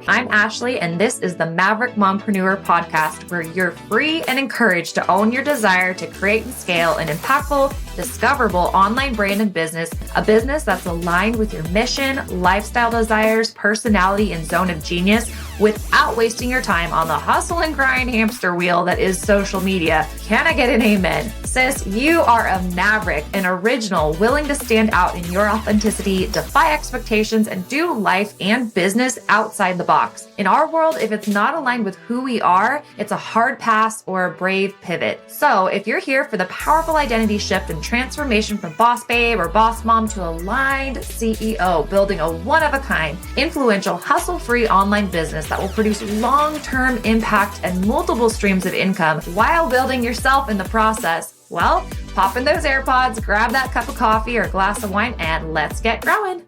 I'm Ashley, and this is the Maverick Mompreneur podcast, where you're free and encouraged to own your desire to create and scale an impactful, discoverable online brand and business, a business that's aligned with your mission, lifestyle desires, personality, and zone of genius without wasting your time on the hustle and grind hamster wheel that is social media. Can I get an amen? Sis, you are a maverick, an original, willing to stand out in your authenticity, defy expectations, and do life and business outside the box. In our world, if it's not aligned with who we are, it's a hard pass or a brave pivot. So if you're here for the powerful identity shift and transformation from boss babe or boss mom to aligned CEO, building a one-of-a-kind, influential, hustle-free online business that will produce long-term impact and multiple streams of income while building yourself in the process, well, pop in those AirPods, grab that cup of coffee or glass of wine, and let's get growing.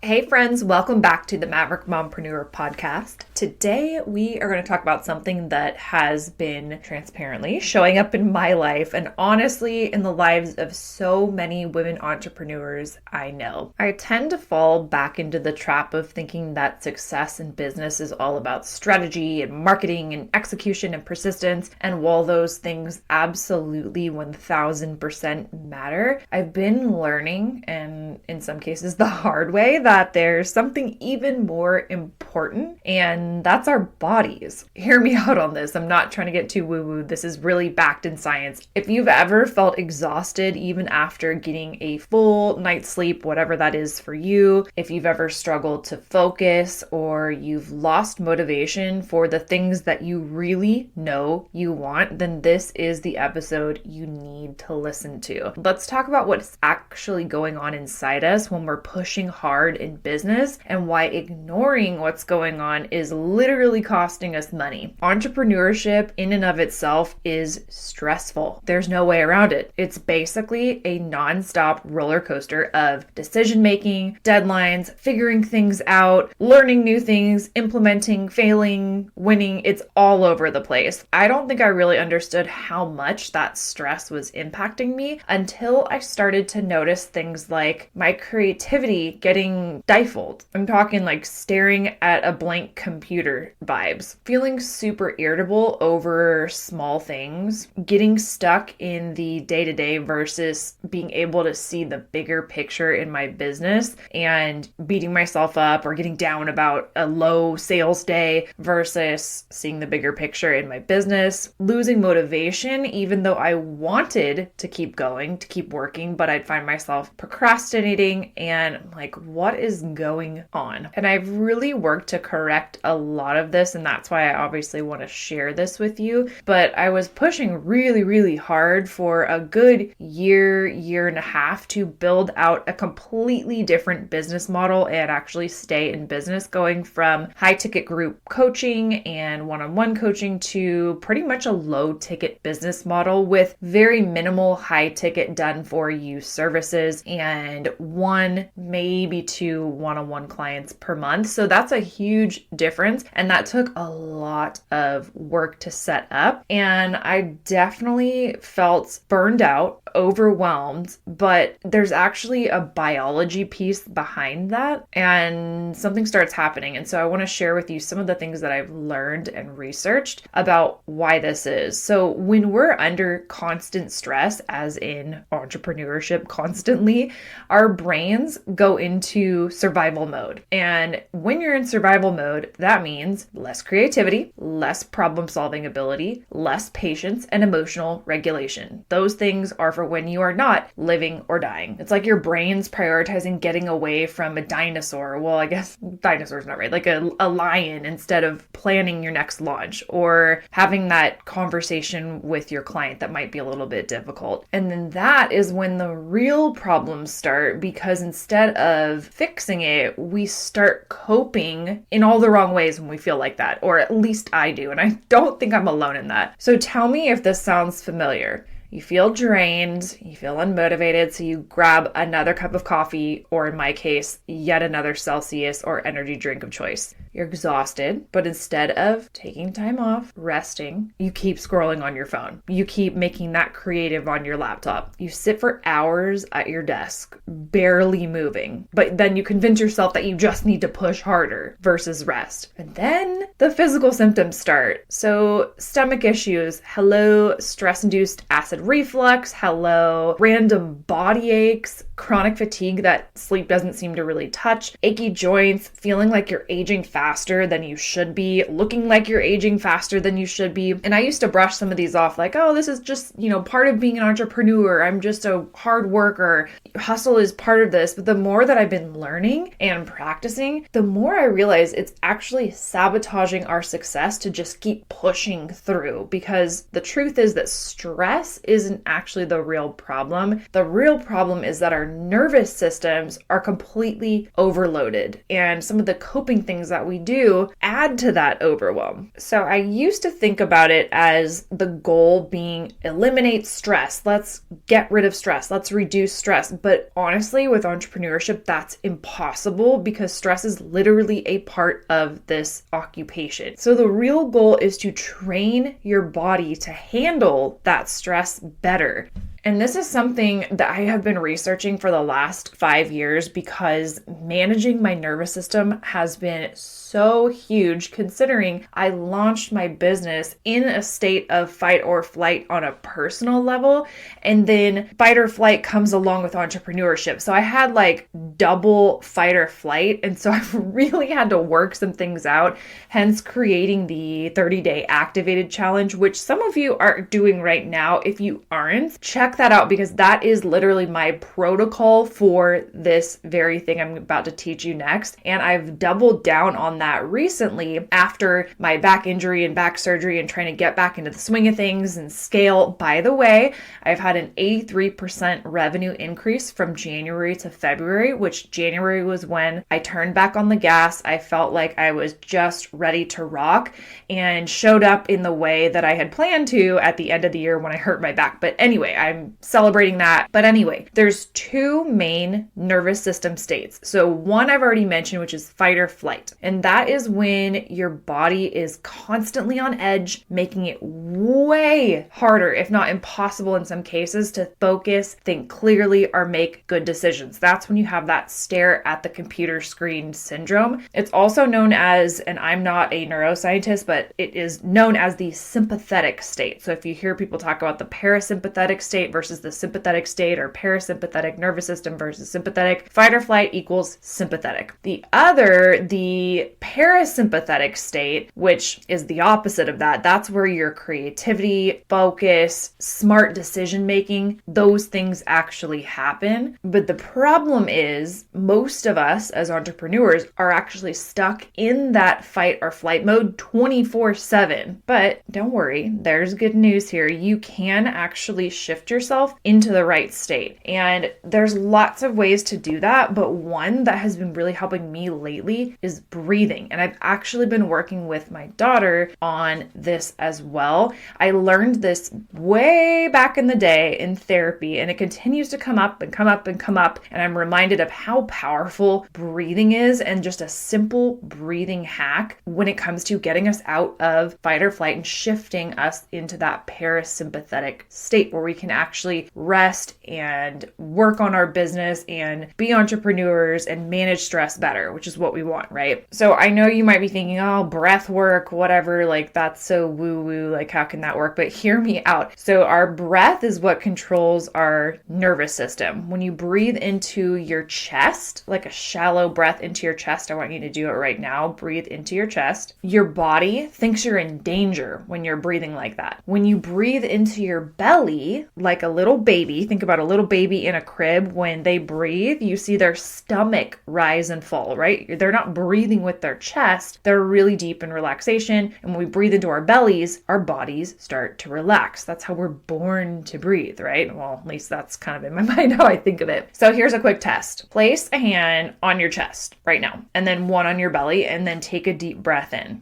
Hey friends, welcome back to the Maverick Mompreneur podcast. Today we are going to talk about something that has been transparently showing up in my life and honestly in the lives of so many women entrepreneurs I know. I tend to fall back into the trap of thinking that success in business is all about strategy and marketing and execution and persistence. And while those things absolutely 1000% matter, I've been learning, and in some cases the hard way, that there's something even more important, and that's our bodies. Hear me out on this. I'm not trying to get too woo-woo. This is really backed in science. If you've ever felt exhausted even after getting a full night's sleep, whatever that is for you, if you've ever struggled to focus or you've lost motivation for the things that you really know you want, then this is the episode you need to listen to. Let's talk about what's actually going on inside us when we're pushing hard in business and why ignoring what's going on is literally costing us money. Entrepreneurship in and of itself is stressful. There's no way around it. It's basically a nonstop roller coaster of decision making, deadlines, figuring things out, learning new things, implementing, failing, winning. It's all over the place. I don't think I really understood how much that stress was impacting me until I started to notice things like my creativity getting stifled. I'm talking like staring at a blank computer vibes, feeling super irritable over small things, getting stuck in the day-to-day versus being able to see the bigger picture in my business, and beating myself up or getting down about a low sales day versus seeing the bigger picture in my business, losing motivation even though I wanted to keep going, to keep working, but I'd find myself procrastinating and I'm like, what is going on? And I've really worked to correct a lot of this, and that's why I obviously want to share this with you. But I was pushing really, really hard for a good year and a half to build out a completely different business model and actually stay in business, going from high ticket group coaching and one-on-one coaching to pretty much a low ticket business model with very minimal high ticket done for you services and one, maybe two one-on-one clients per month. So that's a huge difference. And that took a lot of work to set up. And I definitely felt burned out, overwhelmed, but there's actually a biology piece behind that and something starts happening. And so I want to share with you some of the things that I've learned and researched about why this is. So when we're under constant stress, as in entrepreneurship constantly, our brains go into survival mode. And when you're in survival mode, that means less creativity, less problem solving ability, less patience, and emotional regulation. Those things are for when you are not living or dying. It's like your brain's prioritizing getting away from a dinosaur. Well, I guess dinosaur's not right. Like a lion instead of planning your next launch or having that conversation with your client that might be a little bit difficult. And then that is when the real problems start, because instead of fixing it, we start coping in all the wrong ways when we feel like that, or at least I do. And I don't think I'm alone in that. So tell me if this sounds familiar. You feel drained, you feel unmotivated, so you grab another cup of coffee, or in my case, yet another Celsius or energy drink of choice. you're exhausted, but instead of taking time off, resting, you keep scrolling on your phone. You keep making that creative on your laptop. You sit for hours at your desk, barely moving, but then you convince yourself that you just need to push harder versus rest. And then the physical symptoms start. So stomach issues, hello, stress-induced acid reflux, hello, random body aches, chronic fatigue that sleep doesn't seem to really touch, achy joints, feeling like you're aging faster than you should be, looking like you're aging faster than you should be. And I used to brush some of these off like, oh, this is just, part of being an entrepreneur. I'm just a hard worker. Hustle is part of this. But the more that I've been learning and practicing, the more I realize it's actually sabotaging our success to just keep pushing through, because the truth is that stress isn't actually the real problem. The real problem is that our nervous systems are completely overloaded, and some of the coping things that we do add to that overwhelm. So I used to think about it as the goal being eliminate stress. Let's get rid of stress. Let's reduce stress. But honestly, with entrepreneurship, that's impossible because stress is literally a part of this occupation. So the real goal is to train your body to handle that stress better. And this is something that I have been researching for the last 5 years because managing my nervous system has been so huge, considering I launched my business in a state of fight or flight on a personal level, and then fight or flight comes along with entrepreneurship. So I had like double fight or flight, and so I really had to work some things out, hence creating the 30-day activated challenge, which some of you are doing right now. If you aren't, check that out, because that is literally my protocol for this very thing I'm about to teach you next. And I've doubled down on that recently after my back injury and back surgery and trying to get back into the swing of things and scale. By the way, I've had an 83% revenue increase from January to February, which January was when I turned back on the gas. I felt like I was just ready to rock and showed up in the way that I had planned to at the end of the year when I hurt my back. But anyway, I'm celebrating that. But anyway, there's two main nervous system states. So one I've already mentioned, which is fight or flight. And that is when your body is constantly on edge, making it way harder, if not impossible in some cases, to focus, think clearly, or make good decisions. That's when you have that stare at the computer screen syndrome. It's also known as, and I'm not a neuroscientist, but it is known as the sympathetic state. So if you hear people talk about the parasympathetic state versus the sympathetic state, or parasympathetic nervous system versus sympathetic, fight or flight equals sympathetic. The other, the parasympathetic state, which is the opposite of that, that's where your creativity, focus, smart decision making, those things actually happen. But the problem is most of us as entrepreneurs are actually stuck in that fight or flight mode 24/7. But don't worry, there's good news here. You can actually shift yourself into the right state. And there's lots of ways to do that, but one that has been really helping me lately is breathing. And I've actually been working with my daughter on this as well. I learned this way back in the day in therapy, and it continues to come up and come up and come up. And I'm reminded of how powerful breathing is, and just a simple breathing hack when it comes to getting us out of fight or flight and shifting us into that parasympathetic state where we can actually rest and work on our business and be entrepreneurs and manage stress better, which is what we want, right? So I know you might be thinking, oh, breath work, whatever, like that's so woo-woo, like how can that work? But hear me out. So our breath is what controls our nervous system. When you breathe into your chest, like a shallow breath into your chest, I want you to do it right now. Breathe into your chest. Your body thinks you're in danger when you're breathing like that. When you breathe into your belly, like a little baby, think about a little baby in a crib. When they breathe, you see their stomach rise and fall, right? They're not breathing with their chest. They're really deep in relaxation. And when we breathe into our bellies, our bodies start to relax. That's how we're born to breathe, right? Well, at least that's kind of in my mind how I think of it. So here's a quick test. Place a hand on your chest right now, and then one on your belly, and then take a deep breath in.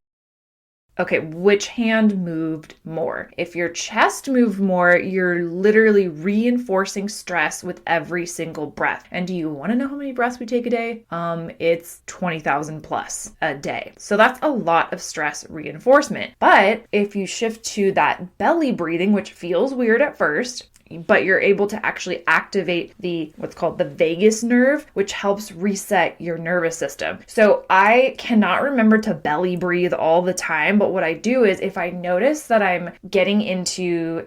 Okay, which hand moved more? If your chest moved more, you're literally reinforcing stress with every single breath. And do you want to know how many breaths we take a day? It's 20,000 plus a day. So that's a lot of stress reinforcement. But if you shift to that belly breathing, which feels weird at first, but you're able to actually activate what's called the vagus nerve, which helps reset your nervous system. So I cannot remember to belly breathe all the time, but what I do is if I notice that I'm getting into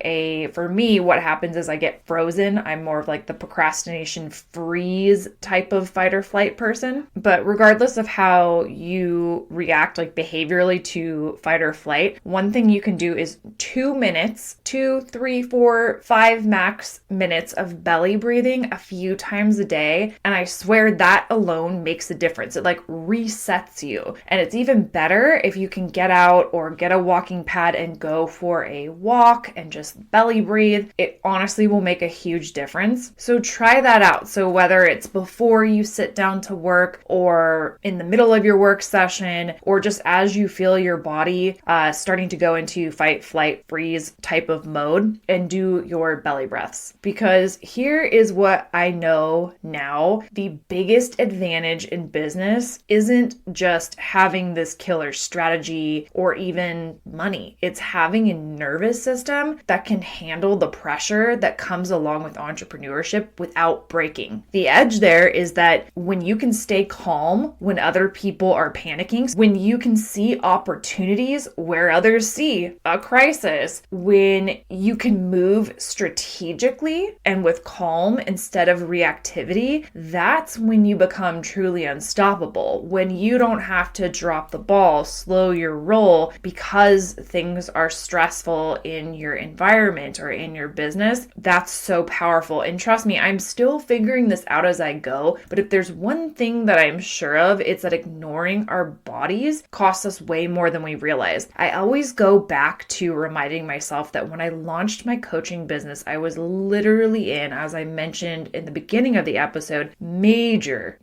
for me, what happens is I get frozen. I'm more of like the procrastination freeze type of fight or flight person. But regardless of how you react like behaviorally to fight or flight, one thing you can do is 2 minutes, 2, 3, 4, 5 max minutes of belly breathing a few times a day. And I swear that alone makes a difference. It like resets you. And it's even better if you can get out or get a walking pad and go for a walk and just belly breathe. It honestly will make a huge difference. So try that out. So whether it's before you sit down to work or in the middle of your work session, or just as you feel your body starting to go into fight, flight, freeze type of mode, and do your belly breaths. Because here is what I know now. The biggest advantage in business isn't just having this killer strategy or even money. It's having a nervous system that can handle the pressure that comes along with entrepreneurship without breaking. The edge there is that when you can stay calm when other people are panicking, when you can see opportunities where others see a crisis, when you can move strategically and with calm instead of reactivity, that's when you become truly unstoppable. When you don't have to drop the ball, slow your roll because things are stressful in your environment or in your business, that's so powerful. And trust me, I'm still figuring this out as I go, but if there's one thing that I'm sure of, it's that ignoring our bodies costs us way more than we realize. I always go back to reminding myself that when I launched my coaching business, I was literally in, as I mentioned in the beginning of the episode, major,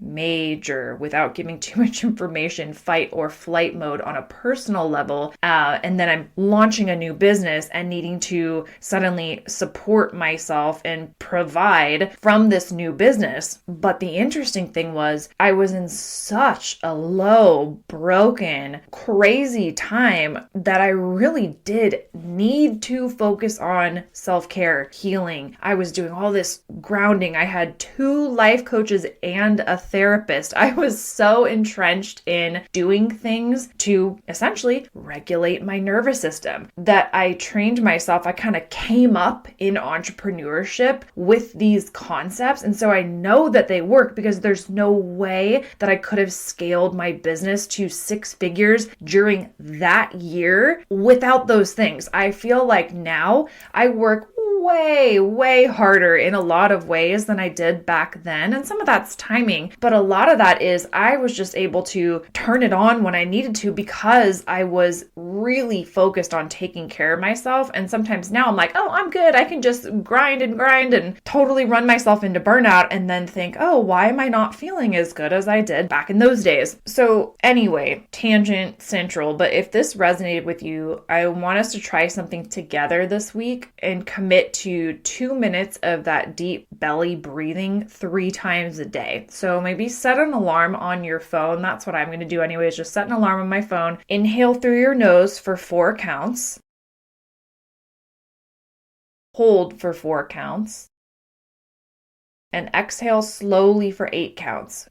without giving too much information, fight or flight mode on a personal level. And then I'm launching a new business and needing to suddenly support myself and provide from this new business. But the interesting thing was I was in such a low, broken, crazy time that I really did need to focus on self-care, healing. I was doing all this grounding. I had 2 life coaches and a therapist. I was so entrenched in doing things to essentially regulate my nervous system that I trained myself. I kind of came up in entrepreneurship with these concepts. And so I know that they work because there's no way that I could have scaled my business to 6 figures during that year without those things. I feel like now I work way harder in a lot of ways than I did back then. And some of that's timing, but a lot of that is I was just able to turn it on when I needed to because I was really focused on taking care of myself. And sometimes now I'm like, oh, I'm good. I can just grind and totally run myself into burnout and then think, oh, why am I not feeling as good as I did back in those days? So anyway, tangent central, but if this resonated with you, I want us to try something together this week and commit to 2 minutes of that deep belly breathing 3 times a day. So maybe set an alarm on your phone. That's what I'm going to do anyways. Just set an alarm on my phone. Inhale through your nose for 4 counts. Hold for 4 counts. And exhale slowly for 8 counts.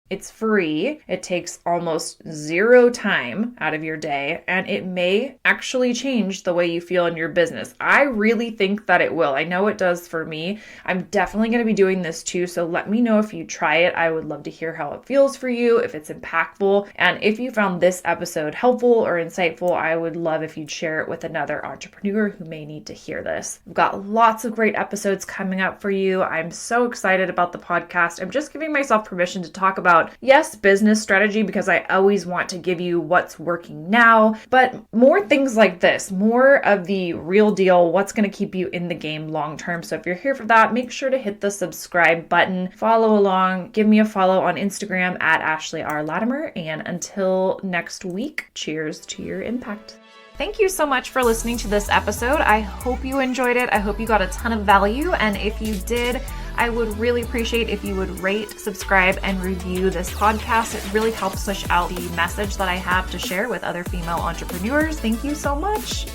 It's free. It takes almost 0 time out of your day, and it may actually change the way you feel in your business. I really think that it will. I know it does for me. I'm definitely going to be doing this too, so let me know if you try it. I would love to hear how it feels for you, if it's impactful, and if you found this episode helpful or insightful, I would love if you'd share it with another entrepreneur who may need to hear this. I've got lots of great episodes coming up for you. I'm so excited about the podcast. I'm just giving myself permission to talk about about, yes, business strategy, because I always want to give you what's working now, but more things like this, more of the real deal, what's going to keep you in the game long term. So if you're here for that, make sure to hit the subscribe button, follow along, give me a follow on Instagram at Ashley R. Latimer, and until next week, cheers to your impact. Thank you so much for listening to this episode. I hope you enjoyed it. I hope you got a ton of value. And if you did, I would really appreciate if you would rate, subscribe, and review this podcast. It really helps push out the message that I have to share with other female entrepreneurs. Thank you so much.